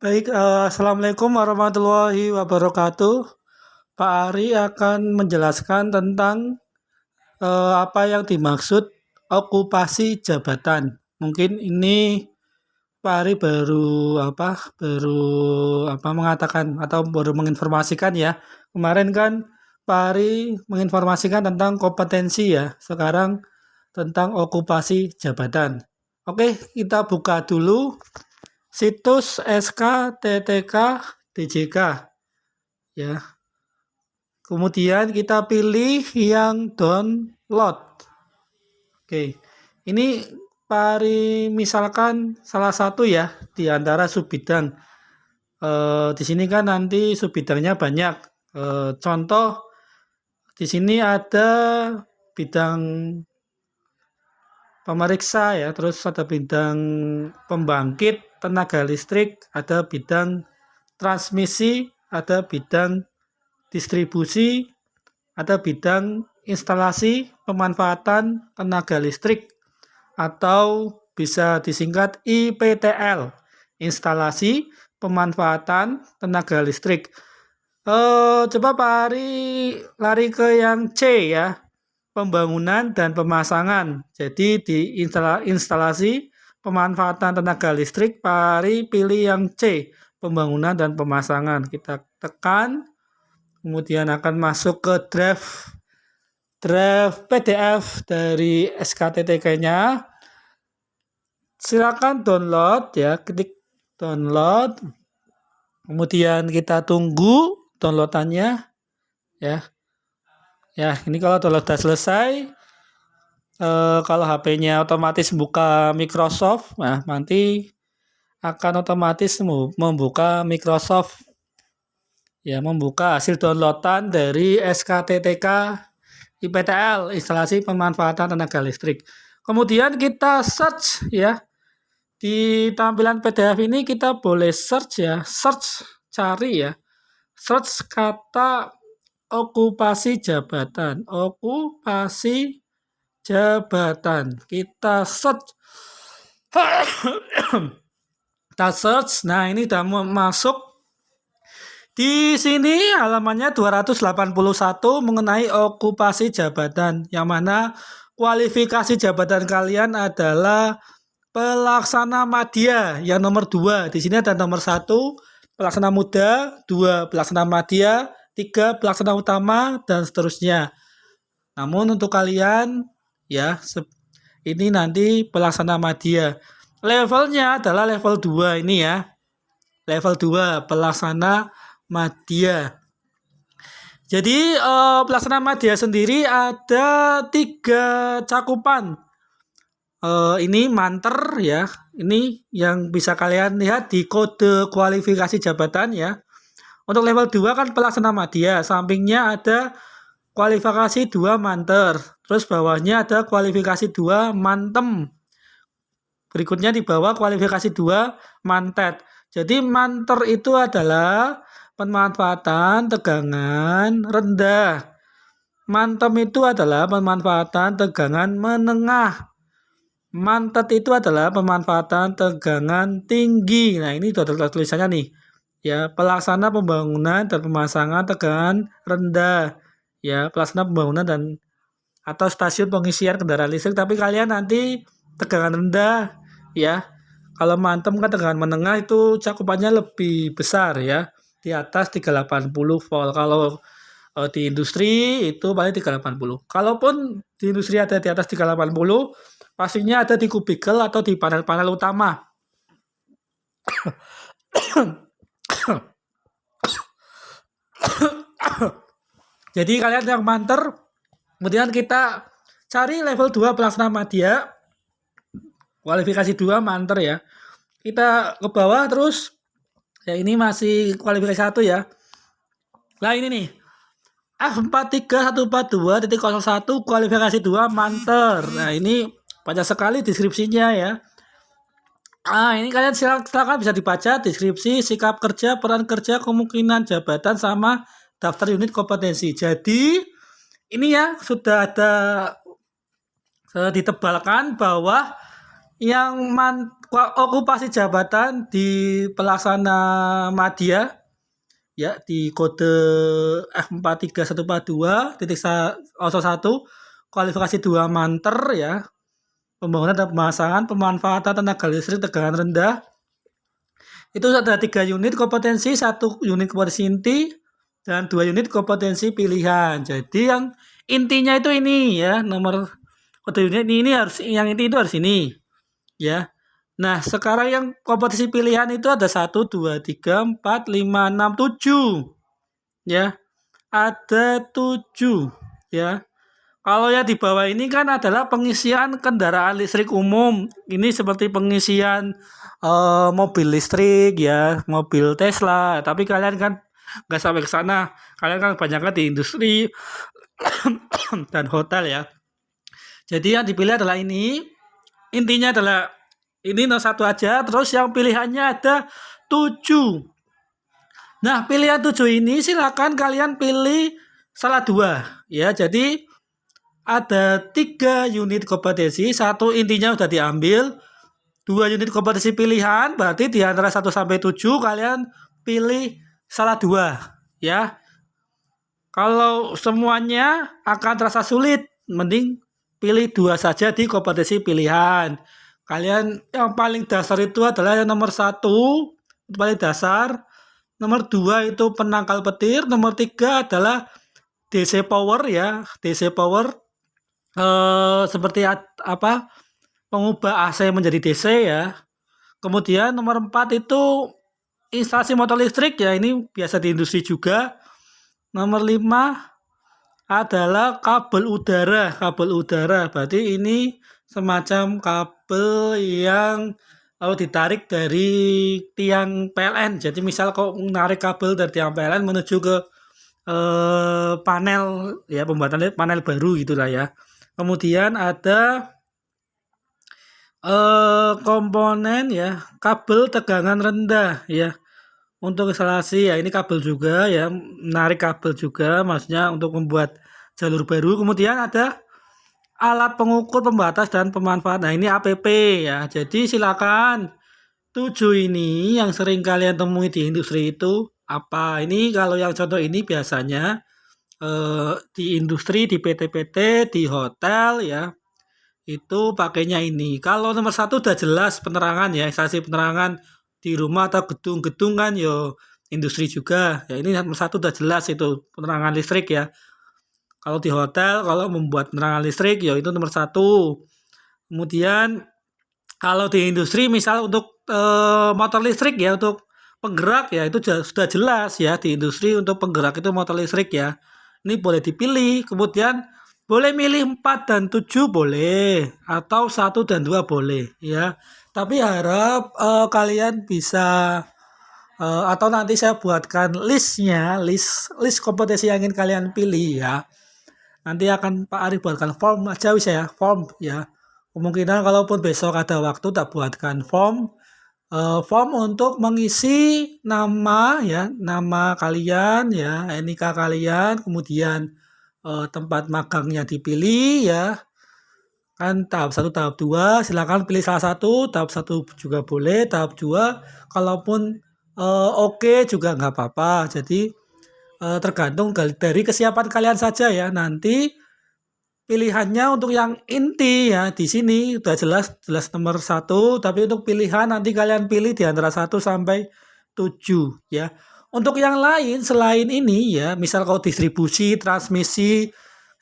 Baik, assalamualaikum warahmatullahi wabarakatuh. Pak Ari akan menjelaskan tentang apa yang dimaksud okupasi jabatan. Mungkin ini Pak Ari baru mengatakan atau baru menginformasikan ya. Kemarin kan Pak Ari menginformasikan tentang kompetensi ya. Sekarang tentang okupasi jabatan. Oke, kita buka dulu situs SKTTK DJK ya. Kemudian kita pilih yang download. Oke. Ini Pari misalkan salah satu ya di antara subbidang. Di sini kan nanti subbidangnya banyak. Contoh di sini ada bidang pemeriksa ya, terus ada bidang pembangkit tenaga listrik, ada bidang transmisi, ada bidang distribusi, ada bidang instalasi pemanfaatan tenaga listrik atau bisa disingkat IPTL, instalasi pemanfaatan tenaga listrik. Coba Pak Ari lari ke yang C ya, pembangunan dan pemasangan. Jadi di instalasi pemanfaatan tenaga listrik, Pak Ari pilih yang C, pembangunan dan pemasangan. Kita tekan, kemudian akan masuk ke drive PDF dari SKTTK-nya. Silakan download ya, klik download. Kemudian kita tunggu downloadannya ya. Ya, ini kalau download sudah selesai, kalau HP-nya otomatis buka Microsoft, nah nanti akan otomatis membuka Microsoft ya, membuka hasil downloadan dari SKTTK IPTL, instalasi pemanfaatan tenaga listrik. Kemudian kita search ya. Di tampilan PDF ini kita boleh search ya, cari ya. Search kata okupasi jabatan. Okupasi jabatan. Kita search. Kita search. Nah, ini sudah masuk. Di sini halamannya 281 mengenai okupasi jabatan, yang mana kualifikasi jabatan kalian adalah pelaksana madya yang nomor 2. Di sini ada nomor 1 pelaksana muda, 2 pelaksana madya, 3 pelaksana utama, dan seterusnya. Namun untuk kalian ya, ini nanti pelaksana madya. Levelnya adalah level 2 ini ya. Level 2 pelaksana madya. Jadi pelaksana madya sendiri ada 3 cakupan. Ini manter ya. Ini yang bisa kalian lihat di kode kualifikasi jabatan ya. Untuk level 2 kan pelaksana madya, sampingnya ada kualifikasi 2 manter. Terus bawahnya ada kualifikasi 2 mantem. Berikutnya di bawah kualifikasi 2 mantet. Jadi manter itu adalah pemanfaatan tegangan rendah. Mantem itu adalah pemanfaatan tegangan menengah. Mantet itu adalah pemanfaatan tegangan tinggi. Nah, ini sudah tulisannya nih. Ya, pelaksana pembangunan dan pemasangan tegangan rendah. Ya, pelaksana pembangunan dan atau stasiun pengisian kendaraan listrik, tapi kalian nanti tegangan rendah ya. Kalau mantem kan tegangan menengah, itu cakupannya lebih besar ya. Di atas 380 volt. Kalau di industri itu paling 380. Kalaupun di industri ada di atas 380, pastinya ada di kubikel atau di panel-panel utama. Jadi kalian yang manter, kemudian kita cari level 2 pelaksana madya, kualifikasi 2 manter ya. Kita ke bawah terus, ya ini masih kualifikasi 1 ya. Nah ini nih, F43142.01 kualifikasi 2 manter. Nah ini banyak sekali deskripsinya ya. Ini kalian silakan bisa dibaca deskripsi, sikap kerja, peran kerja, kemungkinan jabatan, sama daftar unit kompetensi. Jadi ini ya sudah ada ditebalkan bahwa yang okupasi jabatan di pelaksana madya ya di kode F43142.1 kualifikasi 2 manter ya, pembangunan dan pemasangan pemanfaatan tenaga listrik tegangan rendah. Itu ada 3 unit kompetensi, 1 unit kompetensi inti, dan 2 unit kompetensi pilihan. Jadi yang intinya itu ini ya, nomor kode unit ini harus, yang inti itu harus ini ya. Nah, sekarang yang kompetensi pilihan itu ada 1, 2, 3, 4, 5, 6, 7 ya. Ada 7 ya. Kalau yang di bawah ini kan adalah pengisian kendaraan listrik umum. Ini seperti pengisian mobil listrik ya, mobil Tesla. Tapi kalian kan nggak sampai ke sana. Kalian kan kebanyakan di industri dan hotel ya. Jadi yang dipilih adalah ini. Intinya adalah ini nomor 1 aja. Terus yang pilihannya ada 7. Nah, pilihan 7 ini silakan kalian pilih salah 2 ya. Jadi ada 3 unit kompetensi, 1 intinya sudah diambil, 2 unit kompetensi pilihan, berarti di antara 1 sampai 7 kalian pilih salah 2 ya. Kalau semuanya akan terasa sulit, mending pilih 2 saja di kompetensi pilihan. Kalian yang paling dasar itu adalah yang nomor 1, itu paling dasar. Nomor 2 itu penangkal petir, nomor 3 adalah DC power ya, DC power seperti apa, pengubah AC menjadi DC ya. Kemudian nomor 4 itu instalasi motor listrik ya, ini biasa di industri juga. Nomor 5 adalah kabel udara. Kabel udara berarti ini semacam kabel yang kalau ditarik dari tiang PLN. Jadi misal kau menarik kabel dari tiang PLN menuju ke panel ya, pembuatan panel baru gitulah ya. Kemudian ada komponen ya, kabel tegangan rendah ya. Untuk instalasi ya, ini kabel juga ya, menarik kabel juga, maksudnya untuk membuat jalur baru. Kemudian ada alat pengukur pembatas dan pemanfaat. Nah, ini APP ya. Jadi silakan 7 ini yang sering kalian temui di industri itu apa? Ini kalau yang contoh ini biasanya di industri, di PT-PT, di hotel ya, itu pakainya ini. Kalau nomor 1 udah jelas penerangan ya, instalasi penerangan di rumah atau gedung-gedung kan yo industri juga. Ya ini nomor 1 udah jelas itu penerangan listrik ya. Kalau di hotel, kalau membuat penerangan listrik ya itu nomor 1. Kemudian kalau di industri misal untuk motor listrik ya, untuk penggerak ya itu sudah jelas ya, di industri untuk penggerak itu motor listrik ya. Ini boleh dipilih. Kemudian boleh milih 4 dan 7 boleh, atau 1 dan 2 boleh ya. Tapi harap kalian bisa atau nanti saya buatkan listnya, list kompetensi yang ingin kalian pilih ya. Nanti akan Pak Arif buatkan form aja bisa ya, form ya. Kemungkinan kalaupun besok ada waktu tak buatkan form untuk mengisi nama ya, nama kalian ya, NIK kalian, kemudian tempat magangnya dipilih ya. Kan tahap 1, tahap 2, silakan pilih salah satu, tahap 1 juga boleh, tahap 2 kalaupun oke juga nggak apa-apa. Jadi tergantung dari kesiapan kalian saja ya. Nanti pilihannya untuk yang inti ya di sini udah jelas nomor 1, tapi untuk pilihan nanti kalian pilih di antara 1 sampai 7 ya. Untuk yang lain selain ini ya, misal kalau distribusi, transmisi,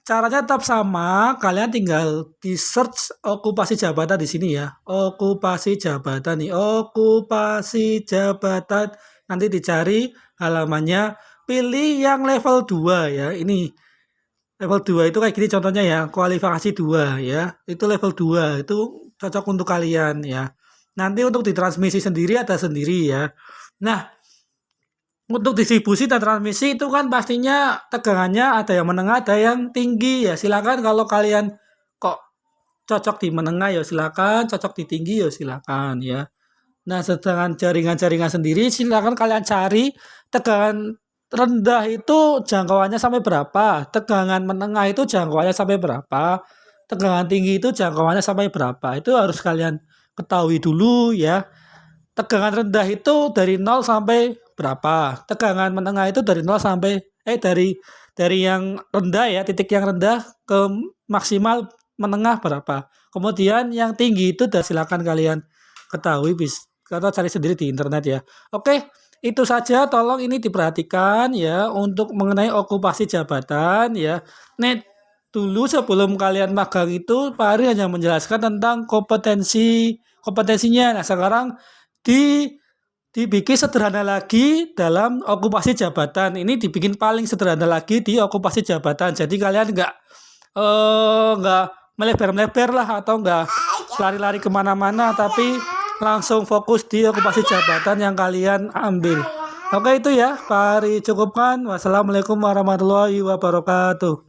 caranya tetap sama. Kalian tinggal di search okupasi jabatan di sini ya. Okupasi jabatan nih, okupasi jabatan. Nanti dicari halamannya, pilih yang level 2 ya. Ini level 2 itu kayak gini contohnya ya, kualifikasi 2 ya. Itu level 2, itu cocok untuk kalian ya. Nanti untuk ditransmisi sendiri ada sendiri ya. Nah, untuk distribusi dan transmisi itu kan pastinya tegangannya ada yang menengah, ada yang tinggi ya. Silakan kalau kalian kok cocok di menengah ya silakan, cocok di tinggi ya silakan ya. Nah, sedangkan jaringan-jaringan sendiri silakan kalian cari tegangan rendah itu jangkauannya sampai berapa, tegangan menengah itu jangkauannya sampai berapa, tegangan tinggi itu jangkauannya sampai berapa. Itu harus kalian ketahui dulu ya. Tegangan rendah itu dari 0 sampai berapa? Tegangan menengah itu dari 0 sampai dari yang rendah ya, titik yang rendah ke maksimal menengah berapa. Kemudian yang tinggi itu silakan kalian ketahui atau cari sendiri di internet ya. Oke, itu saja tolong ini diperhatikan ya untuk mengenai okupasi jabatan ya. Nih dulu sebelum kalian magang itu Pak Ari hanya menjelaskan tentang kompetensinya. Nah, sekarang di dibikin sederhana lagi dalam okupasi jabatan. Ini dibikin paling sederhana lagi di okupasi jabatan. Jadi kalian nggak melebar-melebar lah atau nggak lari-lari kemana-mana, tapi langsung fokus di okupasi jabatan yang kalian ambil. Oke itu ya, Pak Ari cukupkan. Wassalamualaikum warahmatullahi wabarakatuh.